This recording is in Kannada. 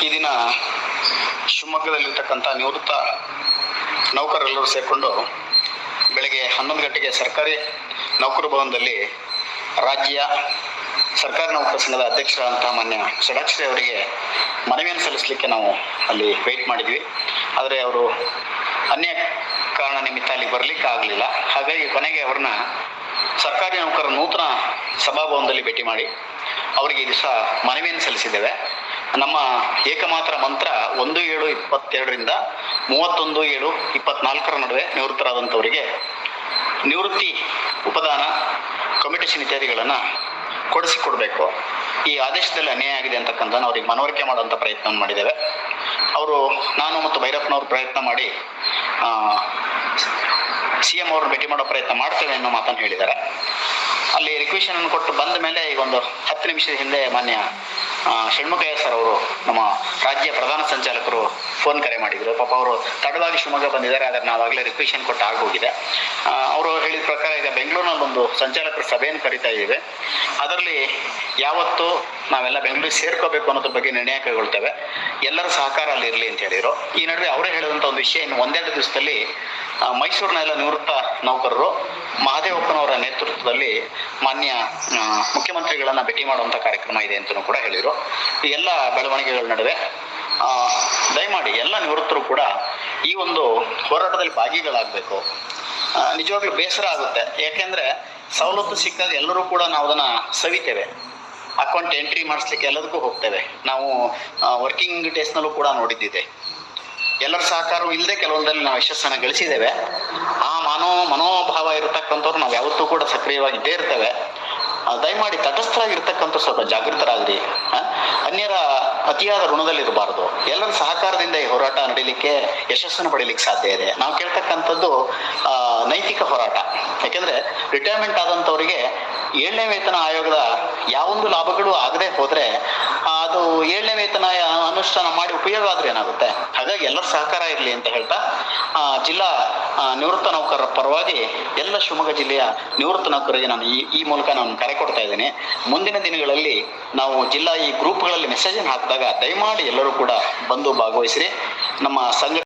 ಈ ದಿನ ಶಿವಮೊಗ್ಗದಲ್ಲಿರ್ತಕ್ಕಂಥ ನಿವೃತ್ತ ನೌಕರರೆಲ್ಲರೂ ಸೇರಿಕೊಂಡು ಬೆಳಗ್ಗೆ 11 ಗಂಟೆಗೆ ಸರ್ಕಾರಿ ನೌಕರ ಭವನದಲ್ಲಿ ರಾಜ್ಯ ಸರ್ಕಾರಿ ನೌಕರ ಸಂಘದ ಅಧ್ಯಕ್ಷರಾದಂತಹ ಮಾನ್ಯ ಷಡಾಕ್ಷರಿ ಅವರಿಗೆ ಮನವಿಯನ್ನು ಸಲ್ಲಿಸಲಿಕ್ಕೆ ನಾವು ಅಲ್ಲಿ ವೆಯ್ಟ್ ಮಾಡಿದ್ವಿ. ಆದರೆ ಅವರು ಅನ್ಯ ಕಾರಣ ನಿಮಿತ್ತ ಅಲ್ಲಿ ಬರಲಿಕ್ಕೆ ಆಗಲಿಲ್ಲ. ಹಾಗಾಗಿ ಕೊನೆಗೆ ಅವ್ರನ್ನ ಸರ್ಕಾರಿ ನೌಕರರ ನೂತನ ಸಭಾಭವನದಲ್ಲಿ ಭೇಟಿ ಮಾಡಿ ಅವರಿಗೆ ಈ ದಿವಸ ಮನವಿಯನ್ನು ಸಲ್ಲಿಸಿದ್ದೇವೆ. ನಮ್ಮ ಏಕಮಾತ್ರ ಮಂತ್ರ 1/7/22ರಿಂದ 31/7/24 ನಡುವೆ ನಿವೃತ್ತರಾದಂಥವರಿಗೆ ನಿವೃತ್ತಿ ಉಪದಾನ ಕಮಿಟೇಷನ್ ಇತ್ಯಾದಿಗಳನ್ನು ಕೊಡಿಸಿಕೊಡ್ಬೇಕು. ಈ ಆದೇಶದಲ್ಲಿ ಅನ್ಯಾಯ ಆಗಿದೆ ಅಂತಕ್ಕಂಥದ್ದು ಅವ್ರಿಗೆ ಮನವರಿಕೆ ಮಾಡುವಂಥ ಪ್ರಯತ್ನ ಮಾಡಿದ್ದೇವೆ. ಅವರು ನಾನು ಮತ್ತು ಭೈರಪ್ಪನವರು ಪ್ರಯತ್ನ ಮಾಡಿ CM ಅವ್ರನ್ನ ಭೇಟಿ ಮಾಡೋ ಪ್ರಯತ್ನ ಮಾಡ್ತೇವೆ ಅನ್ನೋ ಮಾತನ್ನು ಹೇಳಿದ್ದಾರೆ. ಅಲ್ಲಿ ರಿಕ್ವೆಷನ್ ಅನ್ನು ಕೊಟ್ಟು ಬಂದ ಮೇಲೆ ಈಗ ಒಂದು 10 ನಿಮಿಷದ ಹಿಂದೆ ಮಾನ್ಯ ಷಣ್ಮುಖಯ್ಯ ಸರ್ ಅವರು ನಮ್ಮ ರಾಜ್ಯ ಪ್ರಧಾನ ಸಂಚಾಲಕರು ಫೋನ್ ಕರೆ ಮಾಡಿದರು. ಪಾಪ ಅವರು ತಡವಾಗಿ ಶಿವಮೊಗ್ಗ ಬಂದಿದ್ದಾರೆ. ಆದರೆ ನಾವಾಗಲೇ ರಿಕ್ವೆಷನ್ ಕೊಟ್ಟು ಆಗೋಗಿದೆ. ಅವರು ಹೇಳಿದ ಪ್ರಕಾರ ಈಗ ಬೆಂಗಳೂರಿನಲ್ಲಿ ಒಂದು ಸಂಚಾಲಕರ ಸಭೆಯನ್ನು ಕರಿತಾ ಇದ್ದೇವೆ. ಅದರಲ್ಲಿ ಯಾವತ್ತು ನಾವೆಲ್ಲ ಬೆಂಗಳೂರಿಗೆ ಸೇರ್ಕೋಬೇಕು ಅನ್ನೋದ್ರ ಬಗ್ಗೆ ನಿರ್ಣಯ ಕೈಗೊಳ್ತೇವೆ. ಎಲ್ಲರ ಸಹಕಾರ ಅಲ್ಲಿ ಇರಲಿ ಅಂತ ಹೇಳಿದರು. ಈ ನಡುವೆ ಅವರೇ ಹೇಳಿದಂಥ ಒಂದು ವಿಷಯ, ಇನ್ನು 1-2 ದಿವಸದಲ್ಲಿ ಮೈಸೂರಿನ ಎಲ್ಲ ನಿವೃತ್ತ ನೌಕರರು ಮಹದೇವಪ್ಪನವರ ನೇತೃತ್ವದಲ್ಲಿ ಮಾನ್ಯ ಮುಖ್ಯಮಂತ್ರಿಗಳನ್ನ ಭೇಟಿ ಮಾಡುವಂಥ ಕಾರ್ಯಕ್ರಮ ಇದೆ ಅಂತಲೂ ಕೂಡ ಹೇಳಿದರು. ಈ ಎಲ್ಲ ಬೆಳವಣಿಗೆಗಳ ನಡುವೆ ದಯಮಾಡಿ ಎಲ್ಲ ನಿವೃತ್ತರು ಕೂಡ ಈ ಒಂದು ಹೋರಾಟದಲ್ಲಿ ಭಾಗಿಗಳಾಗಬೇಕು. ನಿಜವಾಗ್ಲೂ ಬೇಸರ ಆಗುತ್ತೆ. ಯಾಕೆಂದರೆ ಸವಲತ್ತು ಸಿಕ್ಕಾಗ ಎಲ್ಲರೂ ಕೂಡ ನಾವು ಅದನ್ನು ಸವಿತೇವೆ. ಅಕೌಂಟ್ ಎಂಟ್ರಿ ಮಾಡಿಸ್ಲಿಕ್ಕೆ ಎಲ್ಲದಕ್ಕೂ ಹೋಗ್ತೇವೆ. ನಾವು ವರ್ಕಿಂಗ್ ಡೇಸ್ನಲ್ಲೂ ಕೂಡ ನೋಡಿದ್ದಿದೆ. ಎಲ್ಲರ ಸಹಕಾರವೂ ಇಲ್ಲದೆ ಕೆಲವೊಂದಲ್ಲಿ ನಾವು ಯಶಸ್ಸನ್ನು ಗಳಿಸಿದ್ದೇವೆ. ಆ ಮನೋಭಾವ ಇರತಕ್ಕಂಥವ್ರು ನಾವು ಯಾವತ್ತೂ ಕೂಡ ಸಕ್ರಿಯವಾಗಿ ಇರ್ತೇವೆ. ದಯಮಾಡಿ ತಟಸ್ಥರಾಗಿರ್ತಕ್ಕಂಥ ಸ್ವಲ್ಪ ಜಾಗೃತರಾಗ್ರಿ. ಅನ್ಯರ ಅತಿಯಾದ ಋಣದಲ್ಲಿರಬಾರ್ದು. ಎಲ್ಲರ ಸಹಕಾರದಿಂದ ಈ ಹೋರಾಟ ನಡೀಲಿಕ್ಕೆ ಯಶಸ್ಸನ್ನು ಪಡೀಲಿಕ್ಕೆ ಸಾಧ್ಯ ಇದೆ. ನಾವು ಕೇಳ್ತಕ್ಕಂಥದ್ದು ನೈತಿಕ ಹೋರಾಟ. ಯಾಕೆಂದರೆ ರಿಟೈರ್ಮೆಂಟ್ ಆದಂಥವರಿಗೆ 7ನೇ ವೇತನ ಆಯೋಗದ ಯಾವೊಂದು ಲಾಭಗಳು ಆಗದೆ ಹೋದರೆ ಅದು 7ನೇ ವೇತನ ಅನುಷ್ಠಾನ ಮಾಡಿ ಉಪಯೋಗ ಆದರೆ ಏನಾಗುತ್ತೆ. ಹಾಗಾಗಿ ಎಲ್ಲರ ಸಹಕಾರ ಇರಲಿ ಅಂತ ಹೇಳ್ತಾ ಜಿಲ್ಲಾ ನಿವೃತ್ತ ನೌಕರರ ಪರವಾಗಿ ಎಲ್ಲ ಶಿವಮೊಗ್ಗ ಜಿಲ್ಲೆಯ ನಿವೃತ್ತ ನೌಕರರಿಗೆ ನಾನು ಈ ಮೂಲಕ ನಾನು ಕರೆ ಕೊಡ್ತಾ ಇದ್ದೇನೆ. ಮುಂದಿನ ದಿನಗಳಲ್ಲಿ ನಾವು ಜಿಲ್ಲಾ ಈ ಗ್ರೂಪ್ಗಳಲ್ಲಿ ಮೆಸೇಜನ್ನು ಹಾಕಿದಾಗ ದಯಮಾಡಿ ಎಲ್ಲರೂ ಕೂಡ ಬಂದು ಭಾಗವಹಿಸಿರಿ. ನಮ್ಮ ಸಂಘ